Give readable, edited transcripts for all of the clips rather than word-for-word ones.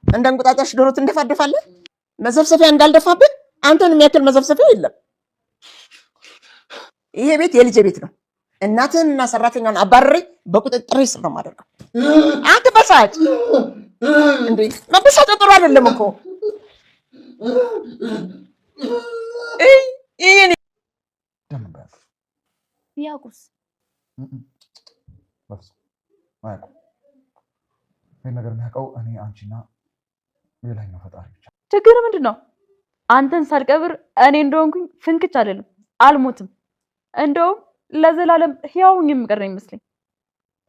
እንደ እንቁጣጣሽ ዶሮ ትንደፋደፋለህ። መዘፍሰፊያ እንዳልደፋብህ አንተን የሚያክል መዘፍሰፊያ የለም። ይሄ ቤት የልጄ ቤት ነው። እናትህንና ሰራተኛውን አባረሬ በቁጥጥር ስር ነው የማደርገው። አትበሳጭ እንዴ! መበሳጭ ጥሩ አይደለም እኮ። ያቁስ ይህን ነገር የሚያውቀው እኔ፣ አንቺና ሌላኛው ፈጣሪ ብቻ። ችግር ምንድን ነው? አንተን ሳልቀብር እኔ እንደሆንኩኝ ፍንክች አልልም፣ አልሞትም። እንደውም ለዘላለም ህያውኝ የምቀር ነው ይመስለኝ።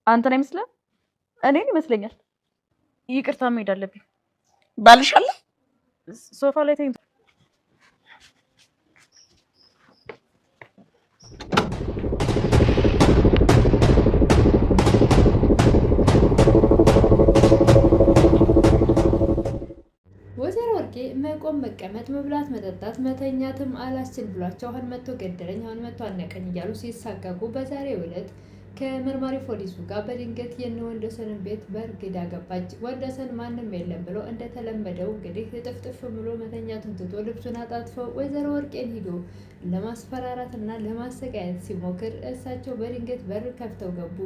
አንተን አይመስልም? እኔን ይመስለኛል። ይቅርታ መሄድ አለብኝ። ባልሽ አለ ሶፋ ላይ ተኝቶ ወይዘሮ ወርቄ መቆም፣ መቀመጥ፣ መብላት፣ መጠጣት፣ መተኛትም አላስችል ብሏቸው አሁን መጥቶ ገደለኝ፣ አሁን መጥቶ አነቀኝ እያሉ ሲሳቀቁ በዛሬው ዕለት ከመርማሪ ፖሊሱ ጋር በድንገት የነ ወንደሰንን ቤት በእርግዳ ገባች። ወንደሰን ማንም የለም ብሎ እንደተለመደው እንግዲህ ጥፍጥፍ ብሎ መተኛቱን ትቶ ልብሱን አጣጥፈው ወይዘሮ ወርቄን ሂዶ ለማስፈራራትና ለማሰቃየት ሲሞክር እሳቸው በድንገት በር ከፍተው ገቡ።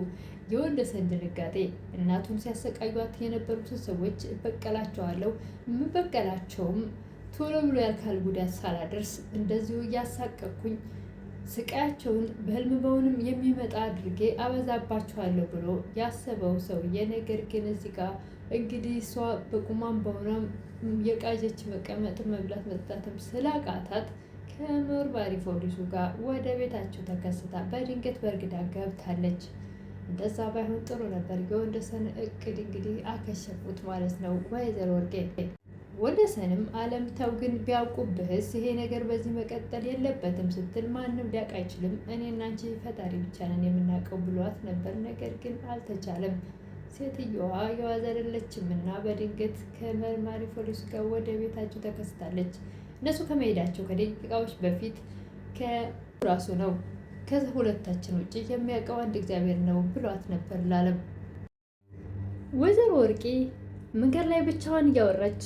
የወንደሰን ድንጋጤ እናቱን ሲያሰቃዩት የነበሩትን ሰዎች እበቀላቸዋለሁ፣ የምበቀላቸውም ቶሎ ብሎ ያልካል ጉዳት ሳላደርስ እንደዚሁ እያሳቀቅኩኝ ስቃያቸውን በህልም በውንም የሚመጣ አድርጌ አበዛባቸዋለሁ ብሎ ያሰበው ሰውዬ፣ ነገር ግን እዚህ ጋር እንግዲህ እሷ በቁማም በሆኗም የቃዠች መቀመጥ መብላት መጠጣትም ስላቃታት ከመርማሪ ፖሊሱ ጋር ወደ ቤታቸው ተከስታ በድንገት በእርግዳ ገብታለች። እንደዛ ባይሆን ጥሩ ነበር። የወንደሰን እቅድ እንግዲህ አከሸፉት ማለት ነው ወይዘሮ ወርቄ። ወንደሰንም አለም ተው ግን ቢያውቁብህስ ይሄ ነገር በዚህ መቀጠል የለበትም ስትል ማንም ሊያውቅ አይችልም፣ እኔና አንቺ ፈጣሪ ብቻ ነን የምናውቀው ብሏት ነበር። ነገር ግን አልተቻለም። ሴትየዋ የዋዛ አይደለችም እና በድንገት ከመርማሪ ፖሊስ ጋር ወደ ቤታቸው ተከስታለች። እነሱ ከመሄዳቸው ከደቂቃዎች በፊት ከራሱ ነው ከሁለታችን ውጭ የሚያውቀው አንድ እግዚአብሔር ነው ብሏት ነበር ላለም። ወይዘሮ ወርቄ መንገድ ላይ ብቻዋን እያወራች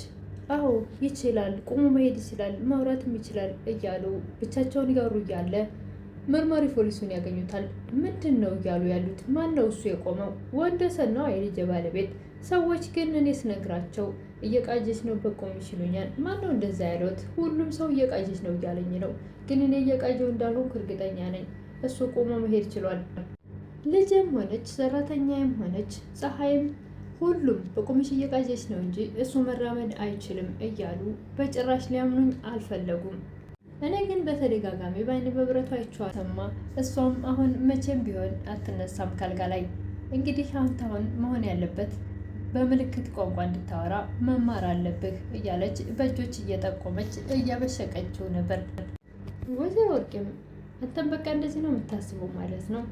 አዎ ይችላል፣ ቁሞ መሄድ ይችላል፣ ማውራትም ይችላል እያሉ ብቻቸውን እያወሩ እያለ መርማሪ ፖሊሱን ያገኙታል። ምንድን ነው እያሉ ያሉት? ማን ነው እሱ የቆመው? ወንደሰን ነው የልጄ ባለቤት። ሰዎች ግን እኔ ስነግራቸው እየቃጀች ነው በቆምሽ ይሉኛል። ማን ነው እንደዛ ያሉት? ሁሉም ሰው እየቃጀች ነው እያለኝ ነው፣ ግን እኔ እየቃጀው እንዳልሆንኩ እርግጠኛ ነኝ። እሱ ቆሞ መሄድ ችሏል። ልጅም ሆነች ሰራተኛም ሆነች ፀሐይም ሁሉም በቁምሽ እየቃጀች ነው እንጂ እሱ መራመድ አይችልም እያሉ በጭራሽ ሊያምኑኝ አልፈለጉም። እኔ ግን በተደጋጋሚ በአይን በብረቱ አይቼዋለሁ ሰማ። እሷም አሁን መቼም ቢሆን አትነሳም ካልጋ ላይ። እንግዲህ አሁን መሆን ያለበት በምልክት ቋንቋ እንድታወራ መማር አለብህ እያለች በእጆች እየጠቆመች እያበሸቀችው ነበር። ወይዘሮ ወርቄም አንተም በቃ እንደዚህ ነው የምታስበው ማለት ነው?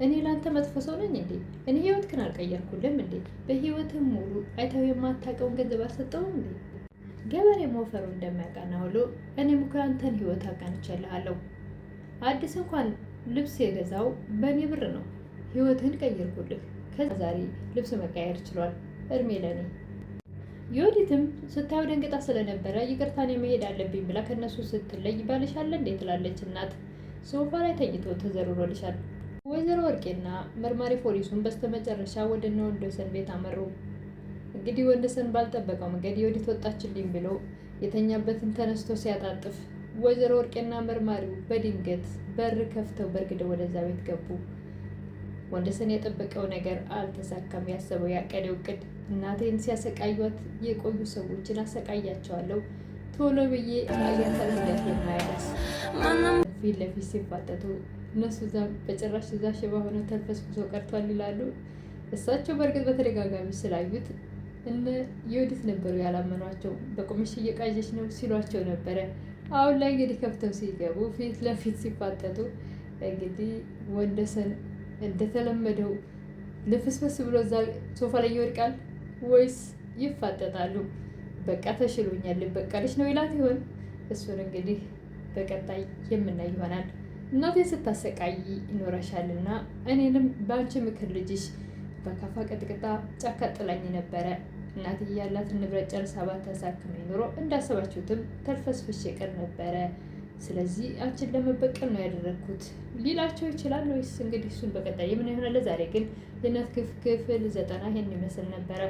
እኔ ለአንተ መጥፎ ሰው ነኝ እንዴ? እኔ ህይወትህን አልቀየርኩልም እንዴ? በህይወትህ ሙሉ አይተው የማታውቀውን ገንዘብ አልሰጠውም እንዴ? ገበሬ ሞፈሩ እንደሚያቃና ሁሉ እኔም እኮ አንተን ህይወት አቃንቼልሃለሁ። አዲስ እንኳን ልብስ የገዛው በእኔ ብር ነው። ህይወትህን ቀየርኩልህ። ከዛ ዛሬ ልብስ መቀየር ችሏል። እድሜ ለኔ። ዮዲትም ስታየው ደንግጣ ስለነበረ ይቅርታኔ መሄድ አለብኝ ብላ ከነሱ ስትለይ ባልሻለ እንዴ ትላለች እናት። ሶፋ ላይ ተኝቶ ተዘርሮልሻል። ወይዘሮ ወርቄና መርማሪ ፖሊሱን በስተመጨረሻ ወደ እነ ወንደሰን ቤት አመሩ። እንግዲህ ወንደሰን ባልጠበቀው መንገድ ዮዲት ወጣችልኝ ብሎ የተኛበትን ተነስቶ ሲያጣጥፍ ወይዘሮ ወርቄና መርማሪው በድንገት በር ከፍተው በርግደው ወደዛ ቤት ገቡ። ወንደሰን የጠበቀው ነገር አልተሳካም። ያሰበው ያቀደው እቅድ እናቴን ሲያሰቃዩት የቆዩ ሰዎችን አሰቃያቸዋለሁ ቶሎ ብዬ አያታልለት የማያደርስ ፊት ለፊት ሲፋጠጡ እነሱ በጭራሽ እዛ ሽባ ሆነው ተልፈስፍሰው ቀርቷል ይላሉ። እሳቸው በእርግጥ በተደጋጋሚ ስላዩት እነ ዮዲት ነበሩ ያላመኗቸው። በቁምሽ እየቃዠች ነው ሲሏቸው ነበረ። አሁን ላይ እንግዲህ ከፍተው ሲገቡ ፊት ለፊት ሲፋጠጡ እንግዲህ ወንደሰን እንደተለመደው ልፍስፍስ ብሎ እዛ ሶፋ ላይ ይወድቃል ወይስ ይፋጠጣሉ? በቃ ተሽሎኛል ልበቀልሽ ነው ይላት ይሆን? እሱን እንግዲህ በቀጣይ የምናይ ይሆናል። እናቴ ስታሰቃይ ይኖረሻልና እኔንም በአንቺ ምክር ልጅሽ በካፋ ቀጥቅጣ ጫካ ጥላኝ ነበረ። እናትዬ ያላትን ንብረት ጨርሳ ባታሳክመኝ ኑሮ እንዳሰባችሁትም ተልፈስፍሽ ቀር ነበረ። ስለዚህ አንቺን ለመበቀል ነው ያደረግኩት ሊላቸው ይችላል ወይስ እንግዲህ እሱን በቀጣይ የምን ይሆናል። ዛሬ ግን የእናት ክፍል 90 ይሄን ይመስል ነበረ።